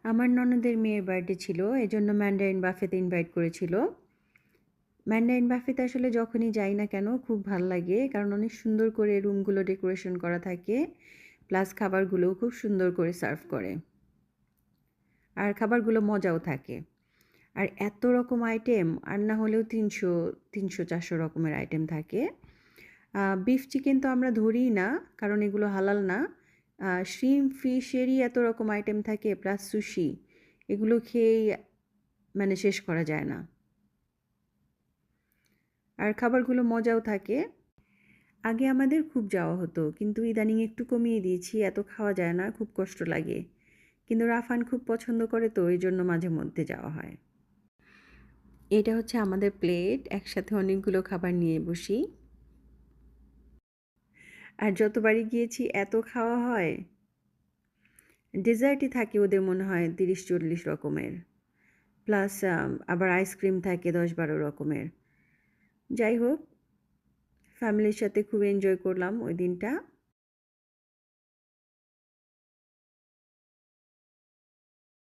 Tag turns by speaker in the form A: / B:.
A: আমার ননদের মেয়ের বার্থডে ছিল, এজন্য ম্যান্ডারিন বাফেতে ইনভাইট করেছিল। ম্যান্ডারিন বাফেতে আসলে যখনই যাই না কেন খুব ভাল লাগে, কারণ অনেক সুন্দর করে রুমগুলো ডেকোরেশন করা থাকে, প্লাস খাবারগুলোও খুব সুন্দর করে সার্ভ করে। আর খাবারগুলো মজাও থাকে। আর এত রকম আইটেম, আর না হলেও 300-400 রকমের আইটেম থাকে। বিফ চিকেন তো আমরা ধরিই না, কারণ এগুলো হালাল না। শ্রিম্প ফিশেরই এত রকম আইটেম থাকে, প্লাস সুশি, এগুলো খেয়েই মানে শেষ করা যায় না। আর খাবারগুলো মজাও থাকে। আগে আমাদের খুব যাওয়া হতো, কিন্তু ইদানিং একটু কমিয়ে দিয়েছি, এত খাওয়া যায় না, খুব কষ্ট লাগে। কিন্তু রাফান খুব পছন্দ করে, তো এই জন্য মাঝে মধ্যে যাওয়া হয়। এটা হচ্ছে আমাদের প্লেট, একসাথে অনেকগুলো খাবার নিয়ে বসি। আর যতবারই গিয়েছি এত খাওয়া হয়। ডেজার্টই থাকে ওদের মনে হয় 30-40 রকমের, প্লাস আবার আইসক্রিম থাকে 10-12 রকমের। যাই হোক, ফ্যামিলির সাথে খুব এনজয় করলাম ওই দিনটা।